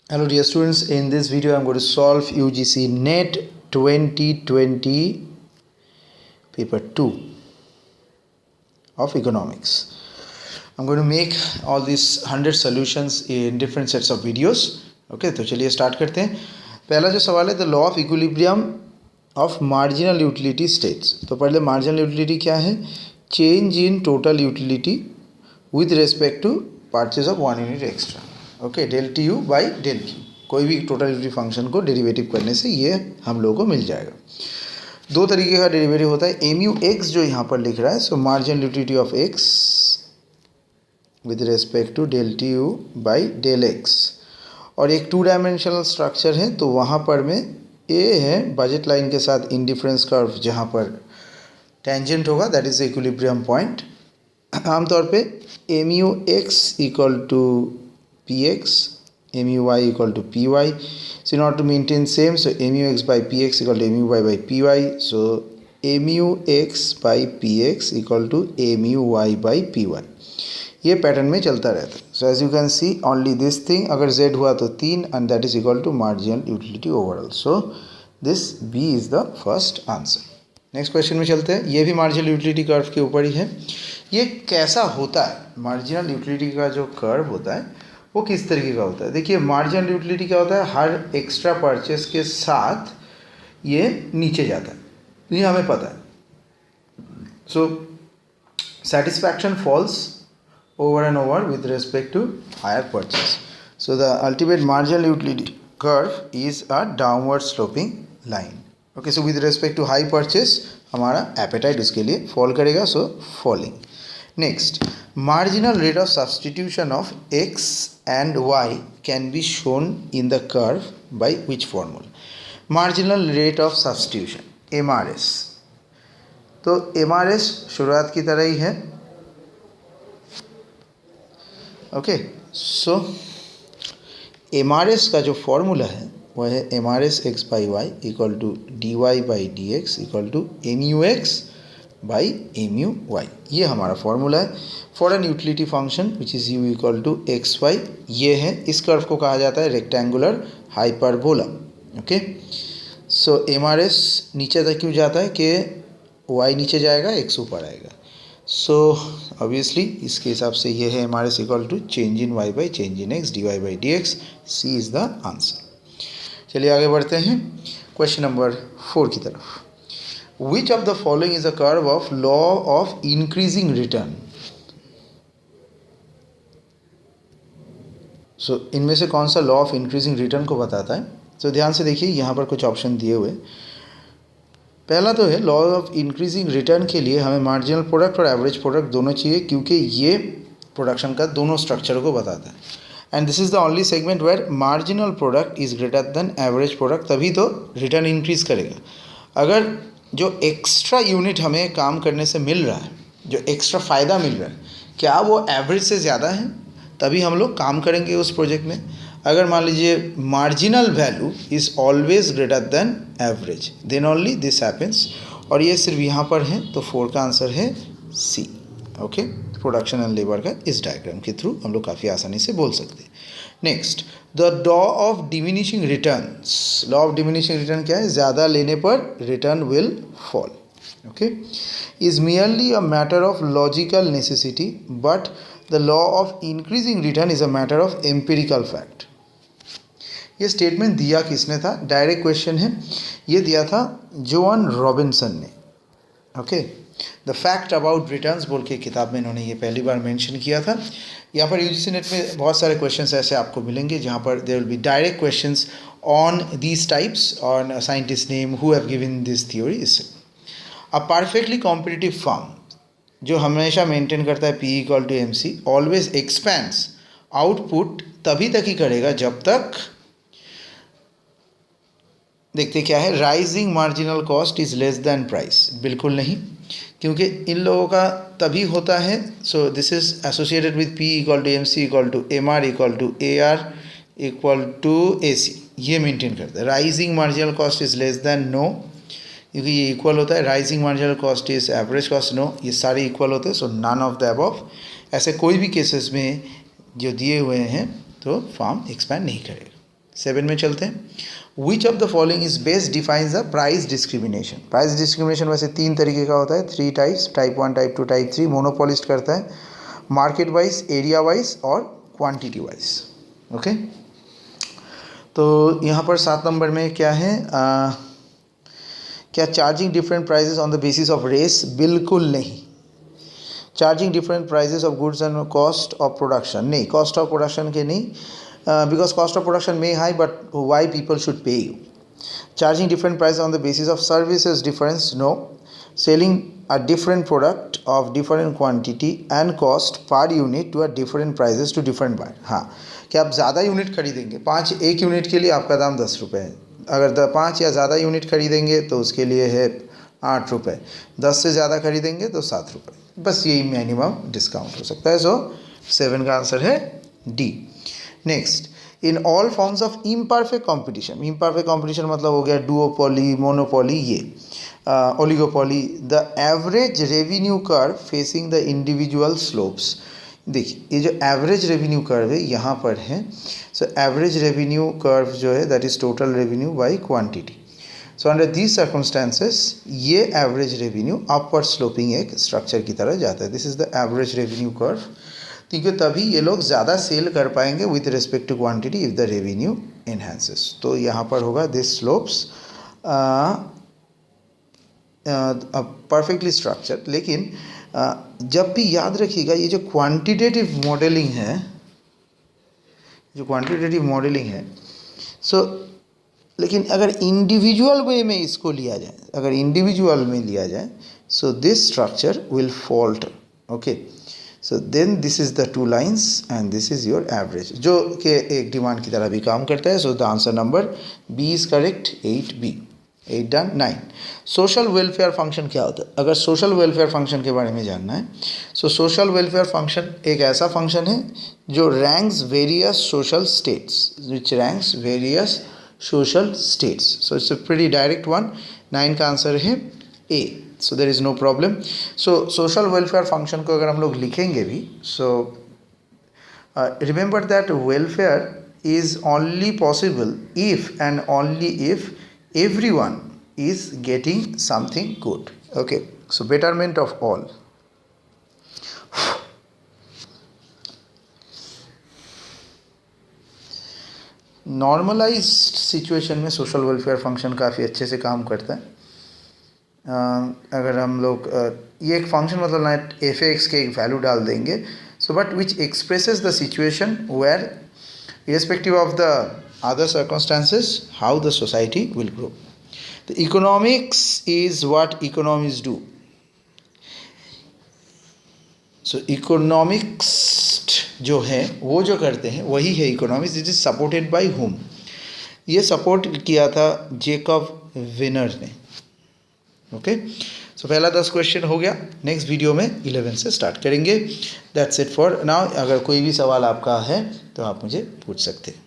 Hello dear students, in this video I am going to solve UGC NET 2020 paper 2 of economics. I am going to make all these 100 solutions in different sets of videos. Okay, तो चलिए start करते हैं. पहला जो सवाल है the law of equilibrium of marginal utility states. तो पहले मार्जिनल यूटिलिटी क्या है? Change in total utility with respect to purchase of 1 unit extra. Okay, del T U by del Q. कोई भी टोटल यूटिलिटी फंक्शन को derivative करने से ये हम लोगों को मिल जाएगा. दो तरीके का डेरिवेटिव होता है. एम यू एक्स जो यहाँ पर लिख रहा है, so marginal utility of X with respect to del T U by del X. और एक 2 डायमेंशनल स्ट्रक्चर है, तो वहाँ पर में ए है बजट लाइन के साथ इंडिफरेंस कर्व जहाँ पर टेंजेंट होगा, दैट इज इक्विलिब्रियम पॉइंट. आमतौर पे M U X equal to P X, M U Y equal to P Y. So in order to maintain same, so M U X by P X equal to M U Y by P Y. So M U X by P X equal to M U Y by P Y. ये pattern में चलता रहता है. So as you can see only this thing, अगर z हुआ तो 3 and that is equal to marginal utility overall. So this B is the first answer. Next question में चलते हैं. ये भी मार्जिनल यूटिलिटी कर्व के ऊपर ही है. ये कैसा होता है? मार्जिनल यूटिलिटी का जो कर्व होता है वो किस तरीके का होता है? देखिए, मार्जिनल यूटिलिटी क्या होता है? हर एक्स्ट्रा परचेस के साथ ये नीचे जाता है, ये हमें पता है. सो satisfaction falls over and over with respect to higher purchase. So the ultimate marginal utility curve is a downward sloping line. Okay, so with respect to high purchase हमारा appetite उसके लिए fall करेगा, so falling. Next, marginal rate of substitution of x and y can be shown in the curve by which formula? Marginal rate of substitution, MRS. तो MRS शुरुआत की तरह ही है. Okay, so MRS का जो फॉर्मूला है वह है MRS X by Y equal to D Y by D X equal to M U X by M U Y. ये हमारा फॉर्मूला है for an utility function which is U equal to X Y. ये है, इस curve को कहा जाता है rectangular hyperbola. Okay, so MRS नीचे तक क्यों जाता है कि y नीचे जाएगा, x ऊपर आएगा. सो ऑब्वियसली इसके हिसाब से ये है MRS equal to change in y by change in x D Y by D X. C is the answer. चलिए आगे बढ़ते हैं क्वेश्चन नंबर 4 की तरफ. Which of the following is a curve of law of increasing return? So इनमें से कौन सा लॉ ऑफ इंक्रीजिंग रिटर्न को बताता है? तो ध्यान से देखिए, यहाँ पर कुछ ऑप्शन दिए हुए. पहला तो है लॉ ऑफ इंक्रीजिंग रिटर्न के लिए हमें मार्जिनल प्रोडक्ट और एवरेज प्रोडक्ट दोनों चाहिए, क्योंकि ये प्रोडक्शन का दोनों स्ट्रक्चर को बताता है. And this is the only segment where marginal product is greater than average product, तभी तो रिटर्न इंक्रीज करेगा. अगर जो एक्स्ट्रा यूनिट हमें काम करने से मिल रहा है, जो एक्स्ट्रा फ़ायदा मिल रहा है, क्या वो एवरेज से ज़्यादा है, तभी हम लोग काम करेंगे उस प्रोजेक्ट में. अगर मान लीजिए marginal value is always greater than average, then only this happens. और ये सिर्फ यहाँ पर है, तो 4 का आंसर है सी. ओके, प्रोडक्शन एंड लेबर का इस डायग्राम के थ्रू हम लोग काफ़ी आसानी से बोल सकते हैं. Next, the law of diminishing returns. Law of diminishing return क्या है? ज़्यादा लेने पर return will fall. Okay, is merely a matter of logical necessity, but the law of increasing return is a matter of empirical fact. ये statement दिया किसने था? Direct question है. ये दिया था जोन रॉबिन्सन ने. Okay, the fact about returns बोल के किताब में इन्होंने ये पहली बार मेंशन किया था. यहाँ पर यूजीसी नेट में बहुत सारे क्वेश्चंस ऐसे आपको मिलेंगे जहाँ पर there will be direct questions on these types, on scientist name who have given this theory. A perfectly competitive firm जो हमेशा मेंटेन करता है P equal to M C always expands output तभी तक ही करेगा जब तक, देखते क्या है, rising marginal cost is less than price. बिल्कुल नहीं, क्योंकि इन लोगों का तभी होता है. So this is associated with P equal to M C equal to M R equal to A R equal to A C. ये मेंटेन करता है. Rising marginal cost is less than no, क्योंकि ये इक्वल होता है. Rising marginal cost is average cost, no. ये सारे equal होते हैं. So none of the above. ऐसे कोई भी केसेस में जो दिए हुए हैं तो फर्म एक्सपैंड नहीं करेगा. 7 में चलते हैं. Which of the following is best defines the price discrimination. Price discrimination वैसे 3 तरीके का होता है, 3 types, type 1, type 2, type 3. Monopolist करता है मार्केट वाइज, एरिया वाइज और क्वांटिटी वाइज. ओके, तो यहाँ पर 7 नंबर में क्या है, क्या charging different prices on the basis of race? बिल्कुल नहीं. Charging different prices of goods and cost of production, नहीं, कॉस्ट ऑफ प्रोडक्शन के नहीं, because cost of production may high but why people should pay you. Charging different price on the basis of services difference, no. Selling a different product of different quantity and cost per unit to a different prices to different buyer. हाँ, कि आप ज़्यादा unit खरीदेंगे, 1 unit के लिए आपका दाम 10 रुपये है. अगर 5 या ज़्यादा यूनिट खरीदेंगे तो उसके लिए है 8 रुपये. 10 से ज़्यादा खरीदेंगे तो 7 रुपये. बस यही मिनिमम डिस्काउंट हो सकता है. सो 7 का आंसर है D. Next, in all forms of imperfect competition. Imperfect competition मतलब हो गया डुओपोली, मोनोपोली, ये oligopoly. The average revenue curve facing the individual slopes. देखिए, ये जो एवरेज रेवेन्यू कर्व है यहाँ पर है. सो एवरेज रेवेन्यू कर्व जो है that is total revenue by quantity. So under these circumstances ये एवरेज रेवेन्यू अपवर्ड स्लोपिंग एक स्ट्रक्चर की तरह जाता है. This is the average revenue curve. क्योंकि तभी ये लोग ज़्यादा सेल कर पाएंगे with respect to quantity if the revenue enhances. तो यहाँ पर होगा दिस स्लोप्स परफेक्टली स्ट्रक्चर्ड. लेकिन जब भी याद रखिएगा ये जो क्वांटिटेटिव मॉडलिंग है, सो लेकिन अगर इंडिविजुअल वे में इसको लिया जाए, so this structure will fault. Okay, so then this is the 2 lines and this is your average, जो कि एक डिमांड की तरह भी काम करता है. So the answer number B is correct. 8B. 8 done. 9, social welfare function क्या होता है? अगर सोशल वेलफेयर फंक्शन के बारे में जानना है, सो सोशल वेलफेयर फंक्शन एक ऐसा फंक्शन है जो ranks various social states. So it's a pretty direct one. 9 का आंसर है A. So there is no problem. So social welfare function को अगर हम लोग लिखेंगे भी, so remember that welfare is only possible if and only if everyone is getting something good. Okay, so betterment of all. Normalised situation में social welfare function काफ़ी अच्छे से काम करता है. अगर हम लोग ये एक फंक्शन मतलब ना एफ एक्स के एक वैल्यू डाल देंगे, so but which expresses the situation where irrespective of the other circumstances how the society will grow. The economics is what economists do. So economics जो है वो जो करते हैं वही है economics. It is supported by whom? ये support किया था जेकब विनर ने. ओके, सो पहला 10 क्वेश्चन हो गया. नेक्स्ट वीडियो में 11 से स्टार्ट करेंगे. That's it for now. अगर कोई भी सवाल आपका है तो आप मुझे पूछ सकते हैं.